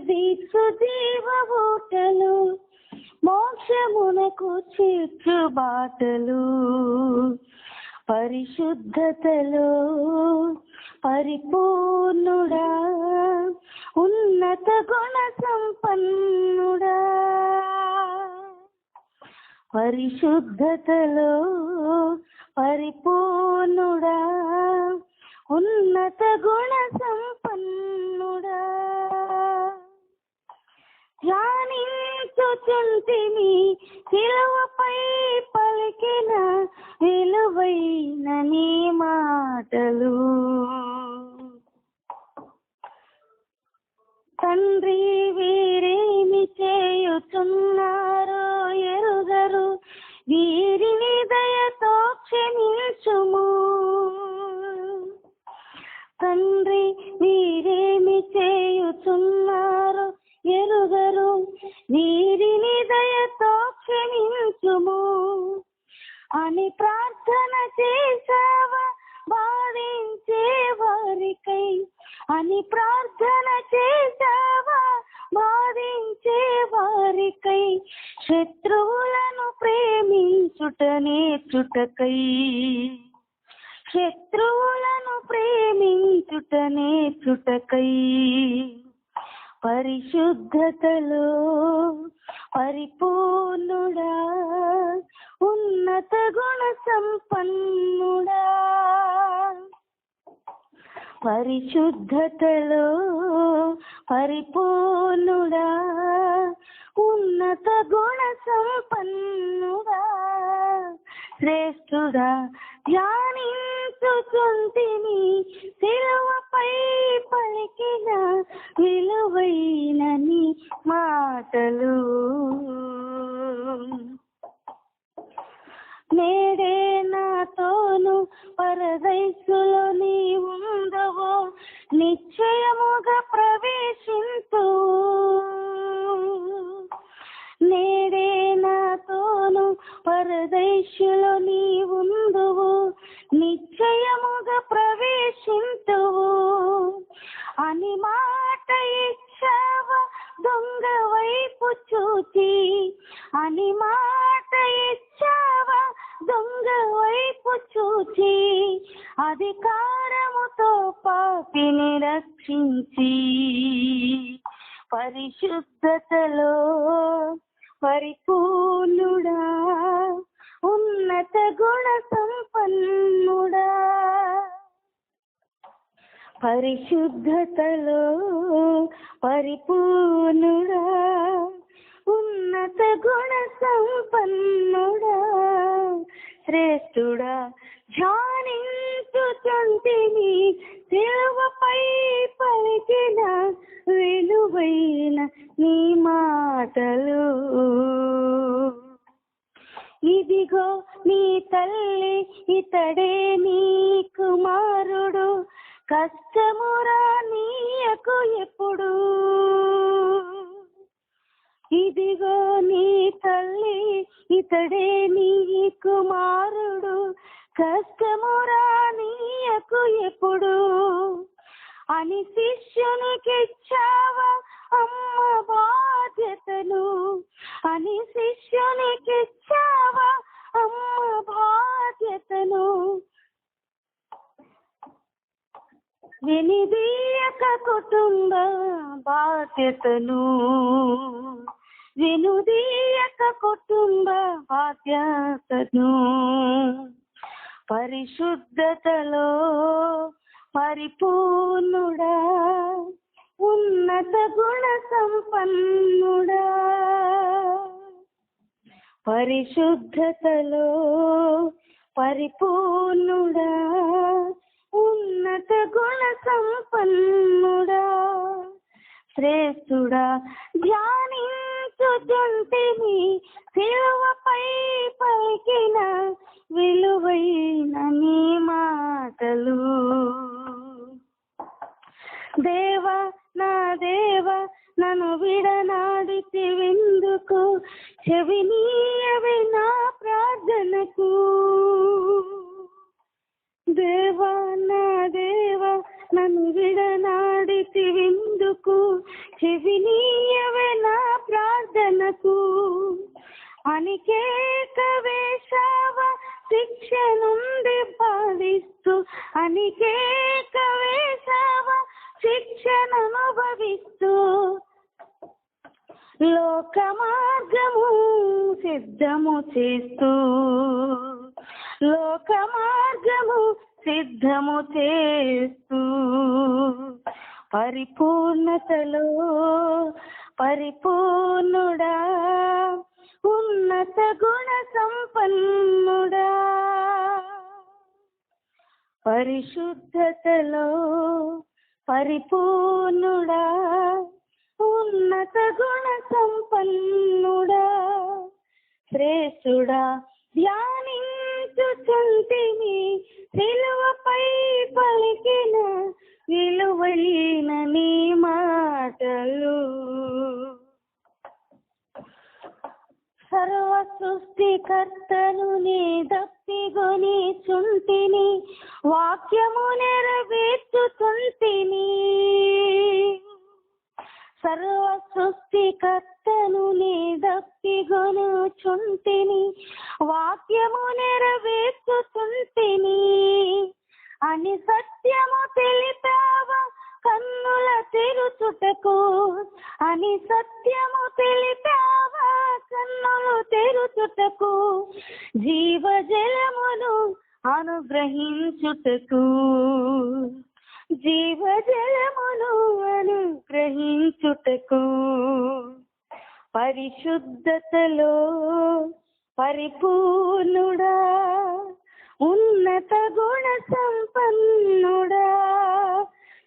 దీక్షు జీవ ఊటలు మోక్షమునకు చేర్చు బాటలు పరిశుద్ధతలో పరిపూర్ణుడా ఉన్నత గుణ సంపన్నుడా పరిశుద్ధతలో పరిపూర్ణుడా ఉన్నత గుణ సంపన్నుడా ధ్యానించుచుంటిమి శిలువపై పలికిన విలువైన నీ మాటలు తండ్రి వీరేమి చేయుచున్నారో ఎరుగరు వీరిని దయతో క్షమించుము తండ్రి వీరేమి చేయుచున్నారో ఎరుగరు వీరిని దయతో క్షమించుము అని ప్రార్థన చేసావా బాధించే వారికై అని ప్రార్థన చేసావా బాధించే వారికై శత్రువులను ప్రేమించుట నేర్చుటకై శత్రువులను ప్రేమించుట నేర్చుటకై పరిశుద్ధతలో పరిపూర్ణుడా ఉన్నత గుణ సంపన్నుడా పరిశుద్ధతలో పరిపూర్ణుడా ఉన్నత గుణ సంపన్నుడా శ్రేష్ఠుడా ధ్యానించుచుంటిని శిలువపై పలికిన విలువైన నీ మాటలు నేడే నాతోను పరదైసులో నీ ఉండవో నిశ్చయముగా ప్రవేశింతు నేడే నాతోను పరదైసులో నీ ఉందువు నిశ్చయముగా ప్రవేశింతువు అని మాట ఇచ్చావా దొంగ వైపు చూచి అని మాట ఇచ్చావా దొంగ వైపు చూచి అధికారముతో పాపిని రక్షించి పరిశుద్ధతలో పరిపూర్ణుడా ఉన్నత గుణ సంపన్నుడా పరిశుద్ధతలో పరిపూర్ణుడా ఉన్నత గుణ సంపన్నుడా శ్రేష్ఠుడా ధ్యానించుచుంటిని శిలువపై పలికిన విలువైన నీ మాటలు ఇదిగో నీ తల్లి ఇతడే నీ కుమారుడు కష్టమురా నీయకు ఎప్పుడు ఇదిగో నీ తల్లి ఇతడే నీ కుమారుడు కష్టమురా నీయకు ఎప్పుడు అని శిష్యునికిచ్చావా అమ్మ బాధ్యతను అని శిష్యునికిచ్చావా అమ్మ బాధ్యతను వినిదీయక కుటుంబ బాధ్యతను వినుదీయక కుటుంబ బాధ్యతను పరిశుద్ధతలో పరిపూర్ణుడా ఉన్నత గుణ సంపన్నుడా పరిశుద్ధతలో పరిపూర్ణుడా ఉన్నత గుణ సంపన్నుడా శ్రేష్ఠుడా ధ్యానించుచుంటిని శిలువపై పలికిన విలువైన నీ మాటలు దేవా నా దేవా నన్ను విడనాడితివెందుకు చెవినీయవే నా ప్రార్థనకు దేవా నా దేవా నన్ను విడనాడితివెందుకు చెవినీయవే నా ప్రార్థనకు, అనికేక వేశావ శిక్ష నుండి బాధిస్తూ, అనికేక వేశావ శిక్షను అనుభవిస్తూ, లోక మార్గము సిద్ధము చేస్తూ, లోక మార్గము సిద్ధము చేస్తూ, పరిపూర్ణతలో పరిపూర్ణుడా, ఉన్నత గుణ సంపన్నుడా, పరిశుద్ధతలో పరిపూర్ణుడా, ఉన్నత గుణ సంపన్నుడా, శ్రేష్ఠుడా, ధ్యానించుచుంటిని సిలువపై పలికిన విలువైన నీ మాటలు. సర్వ సృష్టికర్తను నీ దప్పిగొని చుంటిని, వాక్యము నెరవేర్చుచుంటిని. సర్వ సృష్టికర్తను నీ దప్పిగొను చుంటిని, వాక్యము నెరవేర్చుచుంటిని అని సత్యము తెలిపావా కన్నుల తెరుచుటకు, అని సత్యము తెలిపావా కన్నులు తెరుచుటకు, జీవజలమును అనుగ్రహించుటకు, జీవజలమును అనుగ్రహించుటకు, పరిశుద్ధతలో పరిపూర్ణుడా, ఉన్నత గుణ సంపన్నుడా,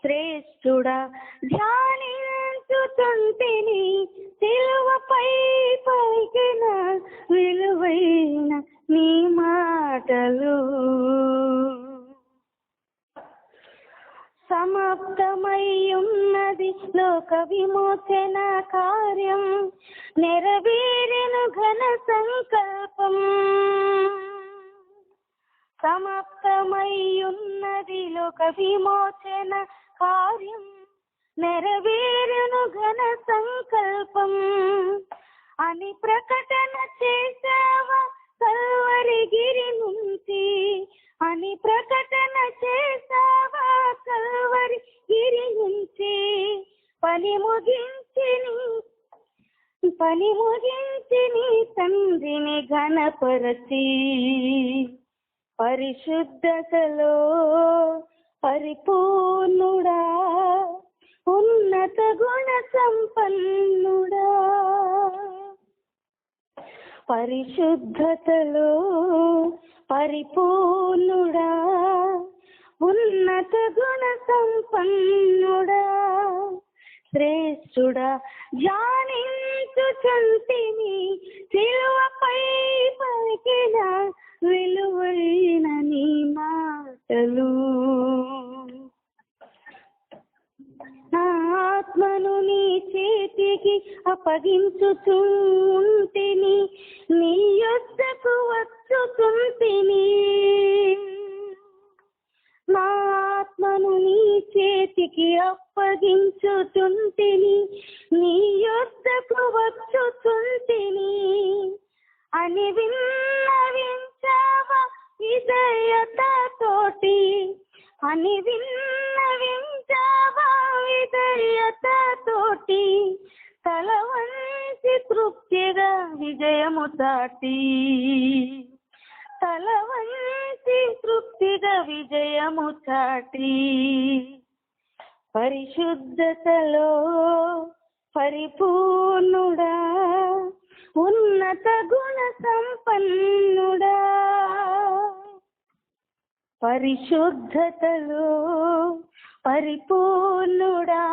శ్రేష్ఠుడా, ధ్యానించుచుంటిని సిలువపై పలికిన విలువైన నీ మాటలు. సమాప్తమై ఉన్నది లోక విమోచన కార్యం, నెరవేరెను ఘన సంకల్పం. సమాప్తమై ఉన్నది లోక విమోచన కార్యం, నెరవేరును ఘన సంకల్పం అని ప్రకటన చేశావా కల్వరి గిరి నుంచి, అని ప్రకటన చేశావా కల్వరి గిరి నుంచి. పని ముగించి నీ తండ్రిని ఘనపరచి, పరిశుద్ధతలో పరిపూర్ణుడా, ఉన్నత గుణ సంపన్నుడా, పరిశుద్ధతలో పరిపూర్ణుడా, ఉన్నత గుణ సంపన్నుడా, శ్రేష్ఠుడా, ధ్యానించుచుంటిని సిలువపై పలికిన విలువైన నీ మాటలు. నా ఆత్మను నీ చేతికి అప్పగించుచుంటిని, నీ యొద్దకు వచ్చుచుంటిని. నా ఆత్మను నీ చేతికి అప్పగించుచుంటిని, నీ యొద్దకు వచ్చుచుంటిని అని విన్నవించావా విధేయతతోటి, అని విన్నవించావా విధేయతతోటి, తల వంచి తృప్తిగా విజయము చాటి, తల వంచి తృప్తిగా విజయము చాటి, పరిశుద్ధతలో పరిపూర్ణుడా, ఉన్నత గుణ సంపన్నుడా, పరిశుద్ధతలో పరిపూర్ణుడా,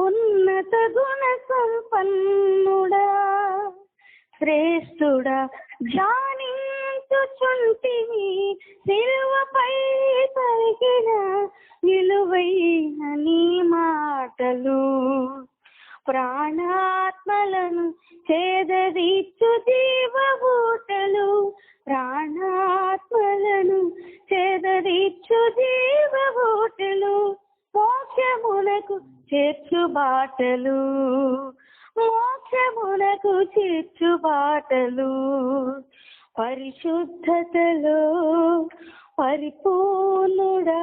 ఉన్నత గుణ సంపన్నుడా, శ్రేష్ఠుడా, ధ్యానించుచుంటిని సిలువపై పలికిన విలువైన నీ మాటలు. ప్రాణాత్మలను చేదరీచు జీవబూటలు, ప్రాణాత్మలను చేదరీచు జీవబూటలు, మోక్ష మోక్షమునకు చేర్చు బాటలు, మోక్షమునకు చేర్చు బాటలు, పరిశుద్ధతలో పరిపూర్ణుడా,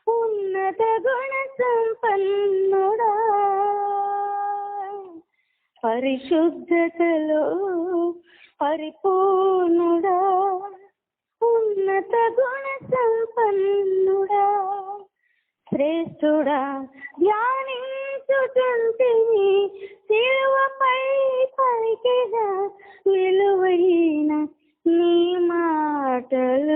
ఉన్నత గుణ సంపన్నుడా, పరిశుద్ధతలో పరిపూర్ణుడా, ఉన్నత గుణ సంపన్నుడా, శ్రేష్ఠుడా ధ్యానించుచుంటిని శిలువపై పలికిన విలువైన నీ మాటలు.